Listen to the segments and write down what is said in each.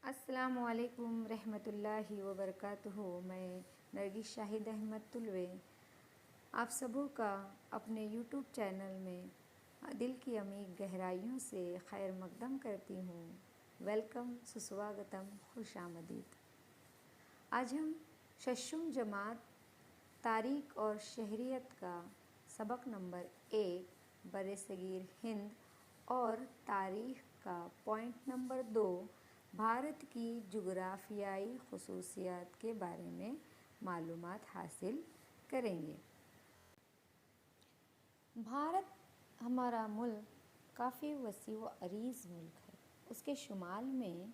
السلام علیکم رحمۃ اللہ وبرکاتہ۔ میں نرگس شاہد احمد طلوے آپ سبوں کا اپنے یوٹیوب چینل میں دل کی عمیق گہرائیوں سے خیر مقدم کرتی ہوں۔ ویلکم، سسواگتم، خوش آمدید۔ آج ہم ششم جماعت تاریخ اور شہریت کا سبق نمبر 1 برصغیر ہند اور تاریخ کا پوائنٹ نمبر 2 بھارت کی جغرافیائی خصوصیات کے بارے میں معلومات حاصل کریں گے۔ بھارت ہمارا ملک کافی وسیع و عریض ملک ہے۔ اس کے شمال میں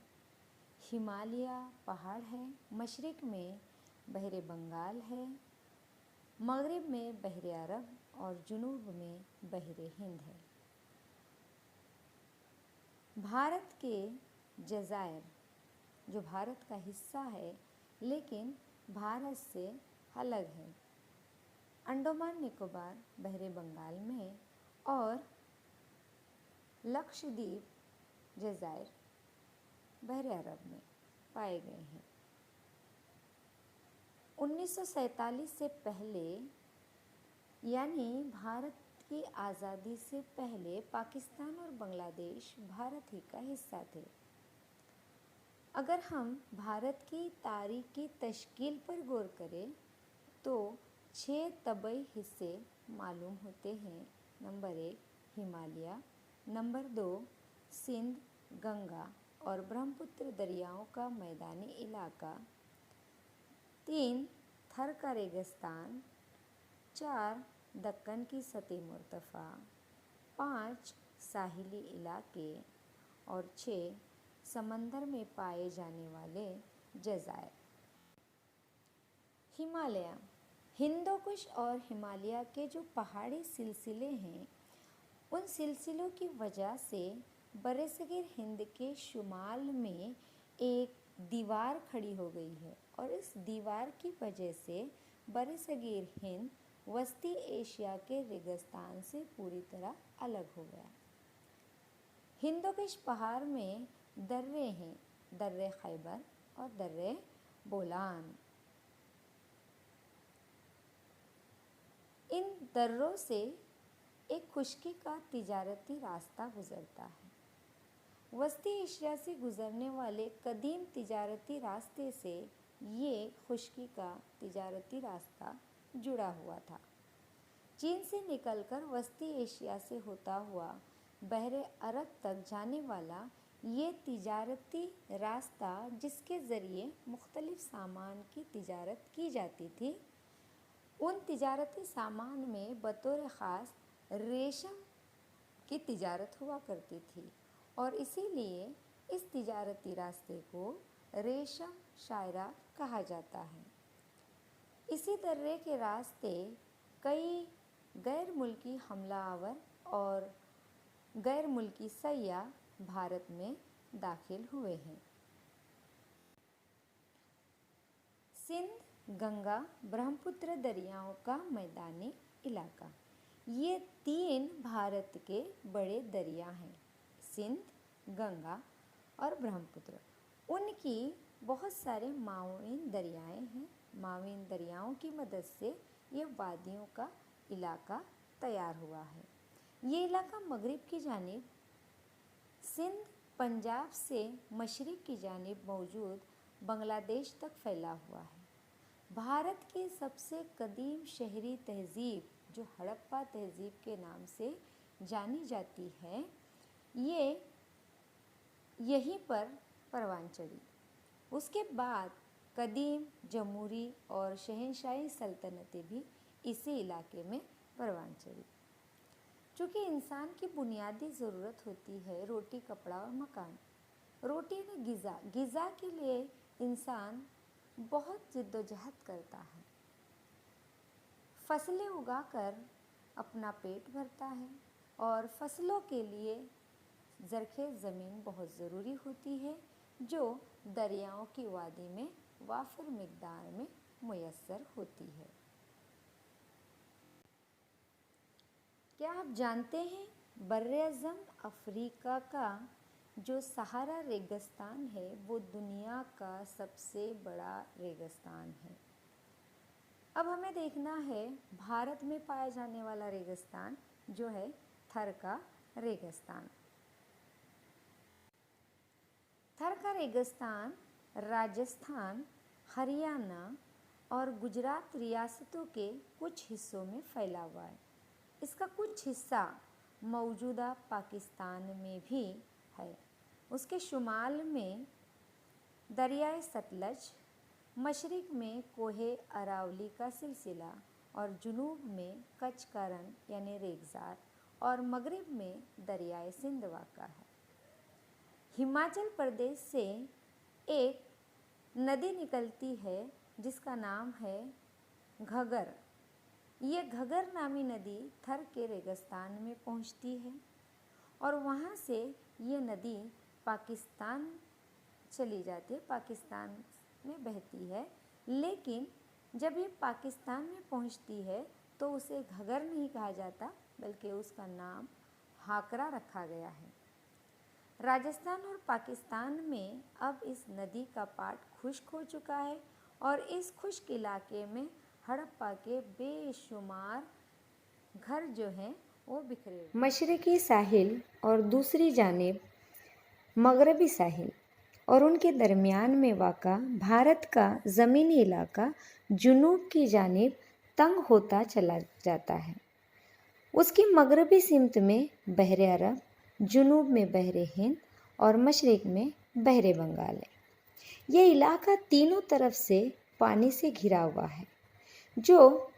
ہمالیہ پہاڑ ہے، مشرق میں بحر بنگال ہے، مغرب میں بحر عرب اور جنوب میں بحر ہند ہے۔ بھارت کے جزائر جو بھارت کا حصہ ہے لیکن بھارت سے الگ ہے، انڈمان نکوبار بحر بنگال میں اور لکشدیپ جزائر بحر عرب میں پائے گئے ہیں۔ 1947 سے پہلے یعنی بھارت کی آزادی سے پہلے پاکستان اور بنگلہ دیش بھارت ہی کا حصہ تھے۔ اگر ہم بھارت کی تاریخی تشکیل پر غور کریں تو 6 طبعی حصے معلوم ہوتے ہیں۔ نمبر 1 ہمالیہ، نمبر 2 سندھ، گنگا اور برہمپتر دریاؤں کا میدانی علاقہ، 3 تھر کا ریگستان، 4 دکن کی سطح مرتفع، 5 ساحلی علاقے اور 6 سمندر میں پائے جانے والے جزائر۔ ہمالیہ، ہندو کش اور ہمالیہ کے جو پہاڑی سلسلے ہیں، ان سلسلوں کی وجہ سے برصغیر ہند کے شمال میں ایک دیوار کھڑی ہو گئی ہے اور اس دیوار کی وجہ سے برصغیر ہند وسطی ایشیا کے ریگستان سے پوری طرح الگ ہو گیا۔ ہندو کش پہاڑ میں درے ہیں، درہ خیبر اور درہ بولان۔ ان دروں سے ایک خشکی کا تجارتی راستہ گزرتا ہے۔ وسطی ایشیا سے گزرنے والے قدیم تجارتی راستے سے یہ خشکی کا تجارتی راستہ جڑا ہوا تھا۔ چین سے نکل کر وسطی ایشیا سے ہوتا ہوا بحر عرب تک جانے والا یہ تجارتی راستہ، جس کے ذریعے مختلف سامان کی تجارت کی جاتی تھی، ان تجارتی سامان میں بطور خاص ریشم کی تجارت ہوا کرتی تھی اور اسی لیے اس تجارتی راستے کو ریشم شاہراہ کہا جاتا ہے۔ اسی درے کے راستے کئی غیر ملکی حملہ آور اور غیر ملکی سیاح بھارت میں داخل ہوئے ہیں۔ سندھ، گنگا، برہمپتر دریاؤں کا میدانی علاقہ، یہ 3 بھارت کے بڑے دریا ہیں، سندھ، گنگا اور برہمپتر۔ ان کی بہت سارے معاون دریائیں ہیں۔ معاون دریاؤں کی مدد سے یہ وادیوں کا علاقہ تیار ہوا ہے۔ یہ علاقہ مغرب کی جانب سندھ، پنجاب سے مشرق کی جانب موجود بنگلہ دیش تک پھیلا ہوا ہے۔ بھارت کی سب سے قدیم شہری تہذیب جو ہڑپہ تہذیب کے نام سے جانی جاتی ہے، یہ یہیں پر پروان چڑھی۔ اس کے بعد قدیم جمہوری اور شہنشاہی سلطنتیں بھی اسی علاقے میں پروان چڑھی۔ چونکہ انسان کی بنیادی ضرورت ہوتی ہے روٹی، کپڑا اور مکان، روٹی نے غذا کے لیے انسان بہت جد و جہد کرتا ہے، فصلیں اگا کر اپنا پیٹ بھرتا ہے اور فصلوں کے لیے زرخیز زمین بہت ضروری ہوتی ہے جو دریاؤں کی وادی میں وافر مقدار میں میسر ہوتی ہے۔ کیا آپ جانتے ہیں براعظم افریقہ کا जो सहारा रेगिस्तान है वो दुनिया का सबसे बड़ा रेगिस्तान है। अब हमें देखना है भारत में पाया जाने वाला रेगिस्तान जो है थर का रेगिस्तान। थर का रेगिस्तान राजस्थान, हरियाणा और गुजरात रियासतों के कुछ हिस्सों में फैला हुआ है। इसका कुछ हिस्सा मौजूदा पाकिस्तान में भी है। उसके शुमाल में दरियाए सतलज, मशरिक में कोहे अरावली का सिलसिला और जुनूब में कच्छ का रण यानी रेगज़ार और मगरिब में दरियाए सिंध वाक़ा है। हिमाचल प्रदेश से एक नदी निकलती है जिसका नाम है घगर। ये घगर नामी नदी थर के रेगिस्तान में पहुंचती है और वहाँ से ये नदी पाकिस्तान चली जाती है, पाकिस्तान में बहती है। लेकिन जब ये पाकिस्तान में पहुंचती है तो उसे घगर नहीं कहा जाता बल्कि उसका नाम हाकरा रखा गया है। राजस्थान और पाकिस्तान में अब इस नदी का पाट खुश्क हो चुका है और इस खुश्क इलाके में हड़प्पा के बेशुमार घर जो हैं वो बिखरे हुए। मशरक़ी साहिल और दूसरी जानिब मगरबी साहिल और उनके दरमियान में वाक़ा भारत का ज़मीनी इलाका जुनूब की जानिब तंग होता चला जाता है। उसकी मगरबी सिमत में बहरे अरब, जुनूब में बहरे हिंद और मशरिक में बहरे बंगाल है। ये इलाका तीनों तरफ से पानी से घिरा हुआ है, जो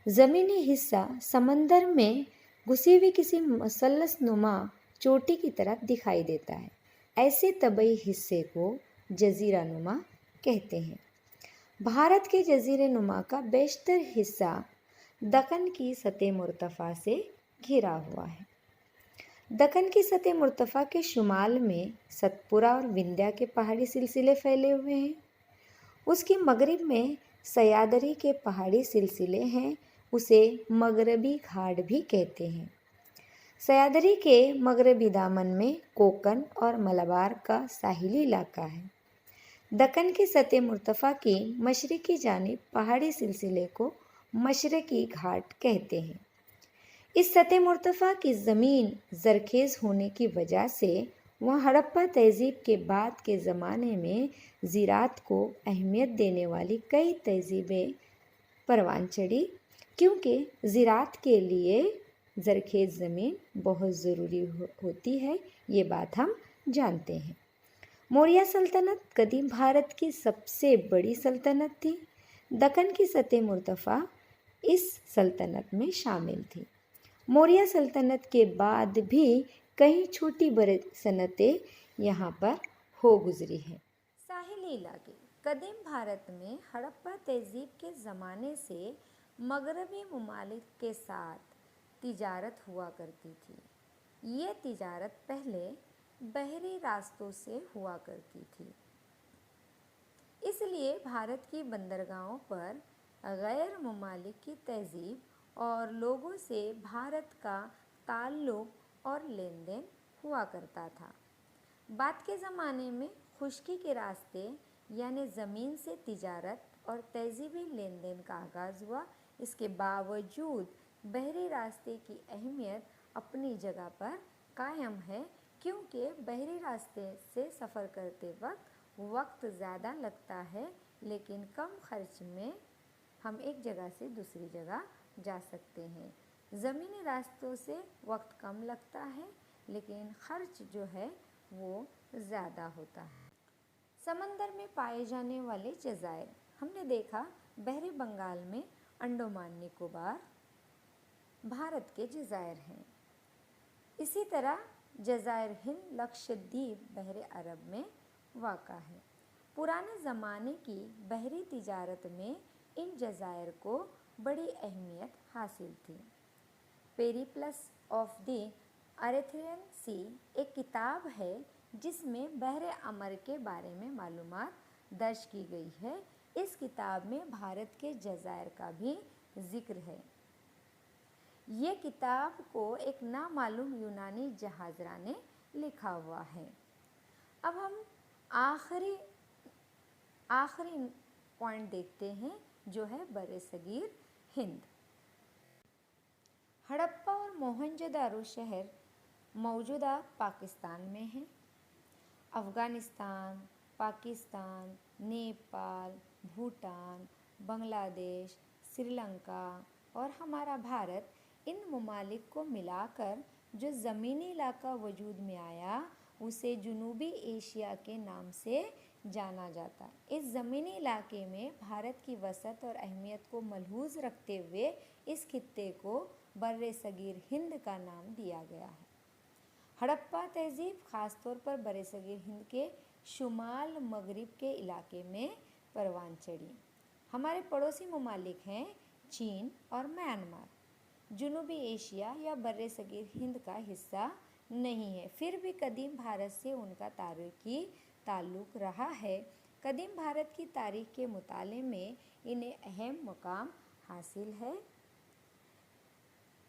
ज़मीनी हिस्सा समंदर में घुसी हुई किसी मसलस नुमा चोटी की तरह दिखाई देता है। ऐसे तबई हिस्से को जज़ीरा नुमा कहते हैं। भारत के जज़ीरे नुमा का बेशतर हिस्सा दक्कन की सतह मुर्तफ़ा से घिरा हुआ है। दक्कन की सतह मुर्तफ़ा के शुमाल में सतपुरा और विंध्या के पहाड़ी सिलसिले फैले हुए हैं। उसके मगरिब में सयादरी के पहाड़ी सिलसिले हैं, उसे मगरबी घाट भी कहते हैं। सयादरी के मगरबी दामन में कोकन और मलबार का साहिली इलाका है। दक्कन की सतह मुर्तफ़ा की मशरिकी जानिब पहाड़ी सिलसिले को मशरक़ी घाट कहते हैं। इस सतह मुर्तफ़ा की ज़मीन ज़रखेज़ होने की वजह से वहाँ हड़प्पा तहज़ीब के बाद के ज़माने में ज़राअत को अहमियत देने वाली कई तहज़ीबें परवान चढ़ी, क्योंकि ज़राअत के लिए ज़रखेज़ ज़मीन बहुत ज़रूरी होती है। ये बात हम जानते हैं। मौर्य सल्तनत कदीम भारत की सबसे बड़ी सल्तनत थी। दक्कन की सतह मुर्तफ़ा इस सल्तनत में शामिल थी। मौर्य सल्तनत के बाद भी कई छोटी बड़ी सनतें यहाँ पर हो गुजरी हैं। साहिली इलाके कदीम भारत में हड़प्पा तहज़ीब के ज़माने से मगरबी ममालिक के साथ तिजारत हुआ करती थी। ये तिजारत पहले बहरी रास्तों से हुआ करती थी, इसलिए भारत की बंदरगाहों पर गैर ममालिक की तहज़ीब और लोगों से भारत का ताल्लुक़ और लेन देन हुआ करता था। बाद के ज़माने में खुश्की के रास्ते यानी ज़मीन से तिजारत और तहज़ीबी लेन देन का आगाज़ हुआ। इसके बावजूद बहरी रास्ते की अहमियत अपनी जगह पर कायम है, क्योंकि बहरी रास्ते से सफ़र करते वक्त ज़्यादा लगता है, लेकिन कम खर्च में हम एक जगह से दूसरी जगह जा सकते हैं। ज़मीनी रास्तों से वक्त कम लगता है, लेकिन खर्च जो है वो ज़्यादा होता है। समंदर में पाए जाने वाले जज़ायर हमने देखा, बहरी बंगाल में अंडमान निकोबार भारत के जज़ायर हैं। इसी तरह जज़ायर हिंद लक्षद्वीप बहरे अरब में वाक़ा है। पुराने ज़माने की बहरी तिजारत में इन जज़ायर को बड़ी अहमियत हासिल थी। पेरिप्लस ऑफ द अरेथियन सी एक किताब है जिसमें बहरे अमर के बारे में मालूमात दर्ज की गई है। इस किताब में भारत के जज़ायर का भी जिक्र है। ये किताब को एक नामालूम यूनानी जहाज़रा ने लिखा हुआ है। अब हम आखिरी पॉइंट देखते हैं जो है बरसगीर हिंद। हड़प्पा और मोहनजोदारो शहर मौजूदा पाकिस्तान में हैं। अफ़गानिस्तान, पाकिस्तान, नेपाल, भूटान, बांग्लादेश, श्रीलंका और हमारा भारत, इन ममालिक को मिलाकर जो ज़मीनी इलाका वजूद में आया उसे जनूबी एशिया के नाम से जाना जाता है। इस ज़मीनी इलाके में भारत की वसअत और अहमियत को मलहूज़ रखते हुए इस खित्ते को बर्र-ए-सगीर हिंद का नाम दिया गया है। हड़प्पा तहज़ीब ख़ासतौर पर बरसगीर हिंद के शुमाल मगरिब के इलाके में परवान चढ़ी। हमारे पड़ोसी ममालिक हैं चीन और म्यांमार। जनूबी एशिया या बर्र-ए-सगीर हिंद का हिस्सा नहीं है, फिर भी कदीम भारत से उनका तारीख़ी ताल्लुक़ रहा है। कदीम भारत की तारीख़ के मुताले में इन्हें अहम मकाम हासिल है।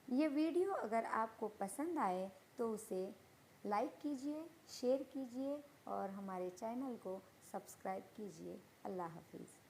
ये वीडियो अगर आपको पसंद आए तो उसे लाइक कीजिए, शेयर कीजिए और हमारे चैनल को सब्सक्राइब कीजिए। अल्लाह हाफिज़।